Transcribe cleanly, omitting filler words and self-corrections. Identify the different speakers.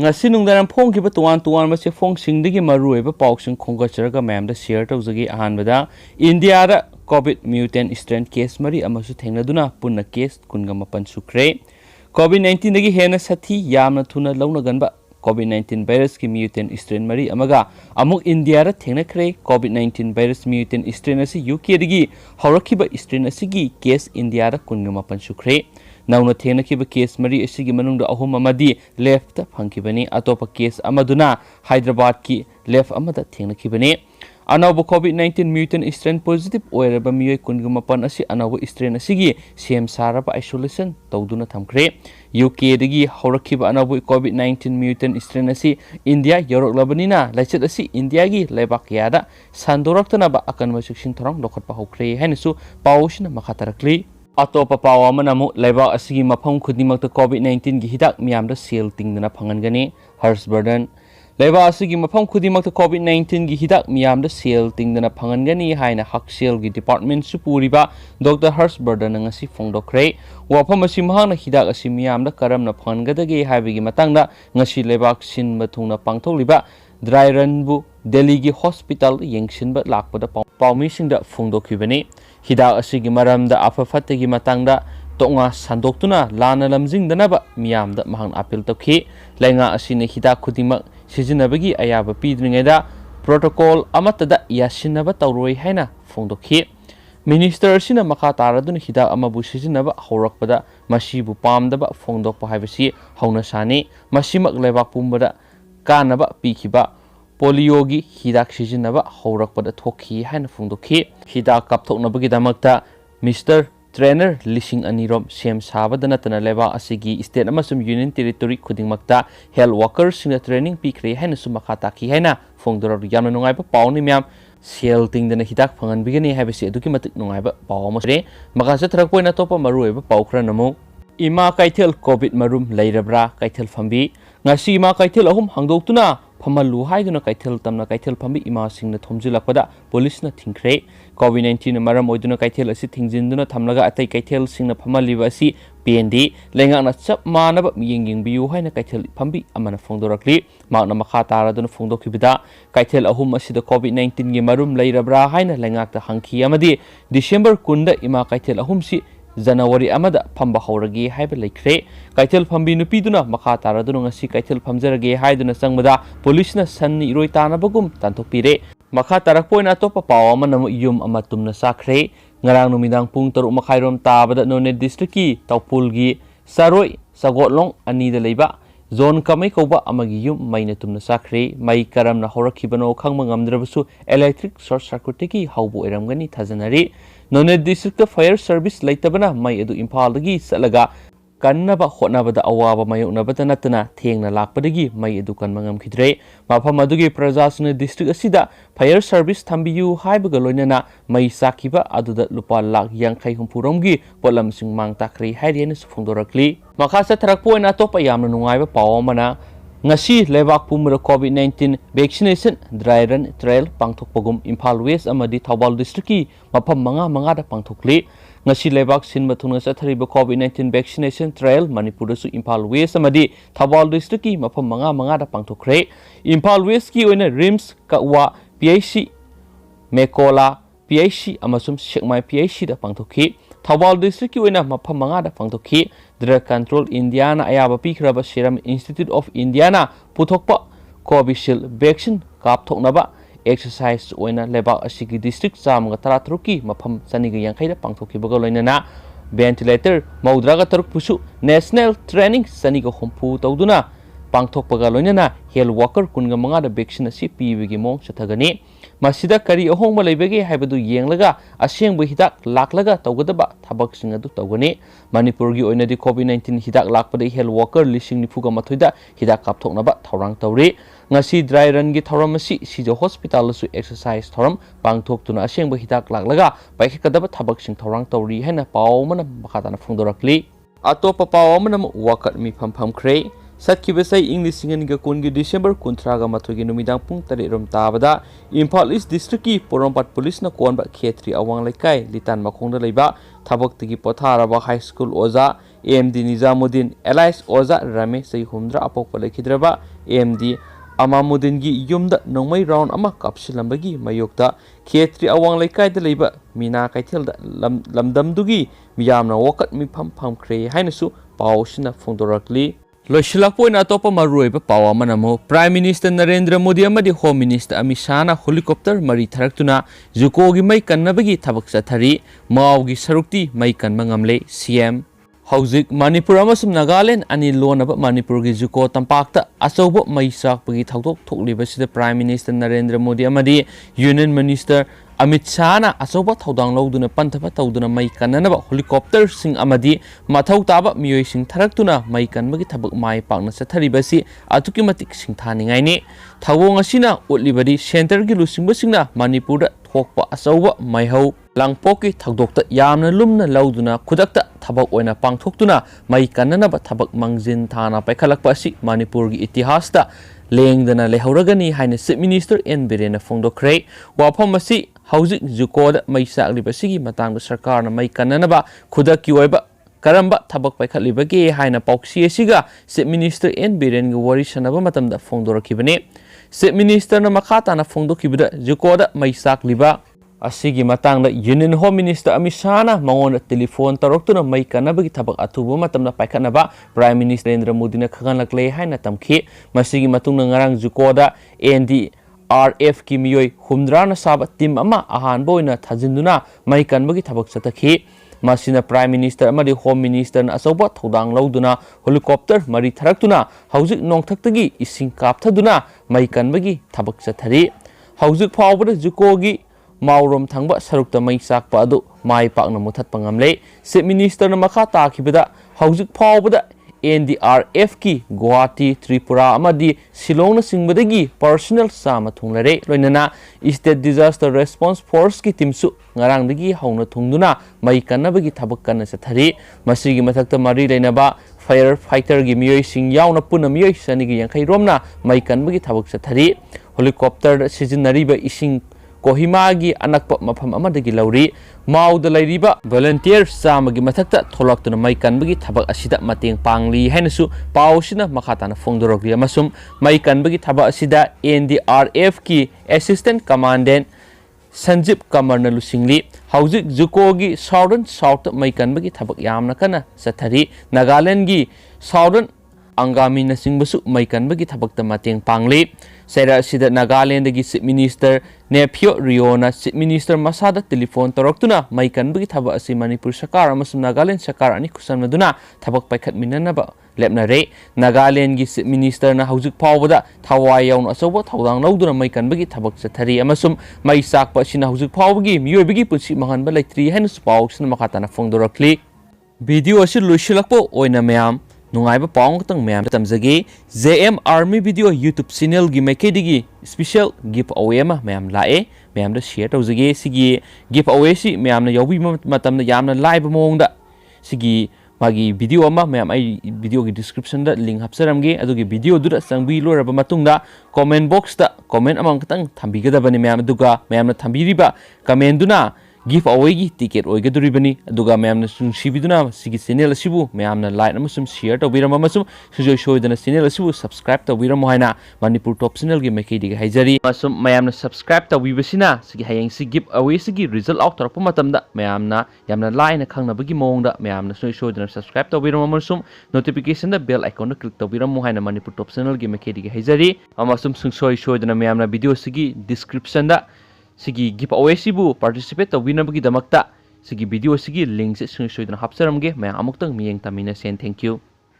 Speaker 1: ngasi nungdaram phongkiba tuan tuan mase phongsingi marueba pausing khongacharaga mayamda share tawjagi ahanbada India da COVID mutant strain case mari amasu thengnaduna punna case kunga mapan sukre COVID-19 dagi hena sathi yamna thuna launa ganba COVID-19 virus ki mutant strain mari amaga amuk India ra thengnakhre COVID-19 virus mutant strain asi UK dagi hawrakhiba strain asigi case India ra kunga mapan sukre nauna thengnakiba case mari asigi manungda ahum amadi left phangkibani atopa case amaduna Hyderabad ki left amada thengnakhibani anauba COVID-19 mutant strain positive oiraba miyoi kunga mapan asi anauba strain asigi sem saraba isolation tawduna thamkre UK dagi hawrakhiba anauba COVID-19 mutant strain asi India yoroklabanina laichat asi India gi leibak yada sandoraktana ba akan masuksin thorong lokhatpa hokre hainasu pawsina makhatarakli atopa pawa manamu leibak asigi mafam khudimakta COVID-19 gi hidak miyamda sel tingdana phangangani Harshvardhan leibak asigi mafam khudimakta COVID-19 gi hidak miyamda sel tingdana phangangani haina haksel gi department supuriba Dr. Harshvardhan ngasi phongdokre wafam asi mahangna hidak asi miyamda karamna phangadage haibigi matangda ngasi leibak sin mathungna pangtholiba dry run bu Delhi gi hospital yengsinba lakpada pawmi singda phongdokhibani hidak asigi maramda afafategi matangda tonga sandoktuna lana lamjingdanaba miyamda mahang appeal tokhi lenga asine hidak khudimak sijinabagi ayaba pidringeda protocol amatada yasinaba tawroi haina phongdokhi minister sina makha taradun hidak amabu sijinaba haurakpada masibu pamdaba phongdokpa haibasi hauna sani masimak lebak pumbada kanaba pikhiba polio gi hidak sijinaba haurakpada thokhi haina phongdokhi hidak kapthoknabagi damakta Mr. Trainer lising anirom sem sabada natana leba asigi state amasum union territory khudingmakta health workers sing training pikre haina sumakha takhi haina phongdor yamna nungai ba pawni myam sel tingdana hidak phangan bigani habisi aduki matik nungai ba paw masre maka sathrak poina topa maru eba pawkhra namu ima kaithel covid marum leirabra kaithel fambi ngasi ima kaithel ahum hangdoktuna phamalu haiduna kaithel tamna kaithel phambi ima singna thomjilakpada police na thingkhre COVID-19 maram oiduna kaithel asi thingjinduna thamlaga atai kaithel singna phamaliba asi PND lenga na chap manaba miyeng biu haina kaithel phambi amana phongdorakli makna makha taraduna phongdokhibida kaithel ahum asida COVID-19 gi marum leirabra haina lenga ta hangki amadi December kunda ima kaithel ahum si January amada phamba hawragi haiba laikre kaithel phambi nupiduna makha taraduna ngasi kaithel phamjarage haiduna sangmada police na sanni iroi tanabagum tanthokpire makha tarakpoina topa pawa manam yum amatumna sakre ngarang numidang pung 3 makhairom tabada None district ki Taupul gi Saroi Sagotlong ani da leiba zone kamai koba amagi yum maina tumna sakre mai karamna horakhibano khangma ngamdrabasu electric short circuit ki haubu eramgani thajanari None district fire service laitabana mai edu Imphal dagi salaga kannaba hotnabada awaba mayoknabada natana thengna lakpadagi mai edu kanma ngamkhidre mafam adugi prajasna district asida fire service thambiyu haibaga loinana mai sakiba aduda lupa lakh yankhai humpuromgi polam sing mang takri hairiana sufungdorakli makasa tharakpoina topa yamna nungaiba pawamana ngasi lebak pumra COVID-19 vaccination dry run trial pangthokpagum Imphal West amadi Thawbal district ki mafam manga da pangthokli ngasi lebak sin mathuna sathariba COVID-19 vaccination trial Manipur su Imphal West amadi Thawbal district ki mafam manga da pangthokre Imphal West ki oina Rims Kawa PIC Mekola PIC amasum Sekmai PIC da pangthokhi Thawbal district ki oina mafam manga da pangthokhi Drug Control Indiana ayaba pikraba Serum Institute of Indiana puthokpa Covishield vaccine kapthoknaba exercise oina lebak asigi district chamga 13 ki mafam chaniga yankhai da pangthokhibaga loinana ventilator maudraga taruk pusu national training chaniga hompu tawduna pangthokpaga loinana health worker kunga manga da vaccine asi pibigi mong chathagani masida kari ahongba leibege haibadu yenglaga asengba hidak laklaga tawgadaba thabak singadu tawgani Manipur gi oinadi COVID-19 hidak lakpada health worker lising nifuga mathoida hidak kapthoknaba thorang tawri ngasi dry run gi thoram asi sijo hospital su exercise thoram pangthoktuna asengba hidak laklaga paikadaba thabak sing thorang tawri haina pawmana makatana phungdorakli atopa pawmana wakat mi phampham khre Satkibasai English Singaniga Kungi December Kuntraga Matogi Numidang Pung Tari Rom Tabada Imphal East District ki Porompat Police na Konba Khetri Awang Laikai Litan Makongda Leiba Thabak Tigi Potharaba High School Oza AMD Nizamuddin Elias Oza Rame Sai Humdra Apokpa Lekidraba AMD Amamuddin gi yumda nongmai round ama kapsilambagi mayokta Khetri Awang Laikai Leba Mina Kaithel Lamdamdugi Miyamna Wakat Mipam Pamkre Hainasu Paushina Fundorakli Loshilakpoina Topa Maruiba Pawa Manamo Prime Minister Narendra Modi Amadi Home Minister Amishana helicopter Mari Taraktuna Zukogi Maikan Nabagi Tabak Sathari Maugi Sarukti Maikan Mangamle CM Hauzik Manipur amasum Nagaland ani lonaba Manipur gi Zuko tampakta asobo maisak pagi thautok thoklibasida Prime Minister Narendra Modi amadi Union Minister Amit Shah na asoba thaudang loduna panthapa tawduna mai kananaba helicopter sing amadi mathau taba miyoi sing tharaktuna mai kanbagi thabak mai pakna satharibasi atuki matik sing thaningai ni thawong asina utlibadi center gi lusingba singna Manipur da thokpa asoba maihau langpoki thagdokta yamna lumna lauduna khudakta thabak oina pangthoktuna mai kananaba thabak mangjin thana paikhalakpa asi Manipur gi itihasta lengdana lehauragani haina Chief Minister N Birena Fongdokre wafam asi Hauzik Zukoda mai saklibasigi matangda sarkarna mai kananaba khudakki oiba karamba thabak paikhalibage haina pauksi asiga Chief Minister N Biren gi wari sanaba matamda fongdorakibane Chief Minister na makhatana fongdokibada Zukoda mai sakliba asigi matangda Union Home Minister Amit Shah na mangon telephone taraktuna mai kanabagi thabak athuba matamda paikhanaba Prime Minister Narendra Modi na khaganlakle haina tamkhi masigi matungna ngarang Zukoda NDRF ki miyoi humdrana saba team ama ahan boina thajinduna mai kanbagi thabak satakhi masina Prime Minister amadi Home Minister na asoba thodang lauduna helicopter mari tharaktuna hauzik nongthaktagi ising kapthaduna mai kanbagi thabak sathari hauzik phawbada Zukogi Maurom Thangba Sarukta Mai Sakpa adu Mai Pakna Muthat Pangamle Chief Minister na makha takibada hauzik phawbada NDRF ki Guwahati Tripura amadi Shillong na singbadagi personal sama thunglare loinana State Disaster Response Force ki timsu ngarangdagi hauna thungduna mai kanabagi thabak kana sathari masigi mathakta mari leinaba firefighter gi miyoi sing yauna puna miyoi sanigi yankhai romna mai kanbagi thabak sathari helicopter sijinariba ising Kohima gi anakpa mafam amadagi lauri mauda lairiba volunteer samagi mathakta tholaktuna mai kanbagi thabak asida mateng pangli hainasu pausina makhatana fongdorogli amasum mai kanbagi thabak asida NDRF ki assistant commandant Sanjib Kamarna lusingli hauzik Zukogi Southern South mai kanbagi thabak yamna kana sathari Nagaland gi Southern Angami na singbasu mai kanbagi thabakta mateng pangli Saira sida Nagaland gi Chief Minister Nephio Riona Chief Minister masada telephone taraktuna mai kanbagi thabak asi Manipur Sarkar amasum Nagaland Sarkar ani kusanmaduna thabak paikhat minanaba lepna re Nagaland gi Chief Minister na hauzik phawbada thawai yaun asoba thaudang lauduna mai kanbagi thabak sathari amasum mai sakpa sina hauzik phawbagi miyoibagi punsi manganba leitri haina supaw sina makhatana fongdorakli video asi loisilakpo oina mayam Nungaiba paung tang mayam tamjagi JM Army video YouTube channel gi maikedi special giveaway ma mayam lae mayam da share tawjagi sigi giveaway si mayam na yobi matam na yamna live mongda sigi magi video ma mayam ai video gi description da link hapsaramge adugi video du da sangbi loraba matungda comment box da comment amang katang thambigadabani mayam duga mayam na thambiriba comment duna giveaway gi ticket oigaduribani aduga mayamna sibiduna sigi channel asibu mayamna like amasum share tawbiram amasum sujoi shoidana channel asibu subscribe tawbiram haina Manipur top channel gi maikedi haijari amasum mayamna subscribe tawbibasina sigi hayeng si giveaway sigi result out tarpa matamda mayamna yamna like na khangnabagi mongda mayamna sujoi shoidana subscribe tawbiram amasum notification da bell icon da click tawbiram haina Manipur top channel gi maikedi haijari amasum sujoi shoidana mayamna video sigi description da Sigi giveaway sibu participate tawinabagi damakta sigi video sigi link se soidana hapsaramge maya amuktang miyeng tamina sen thank you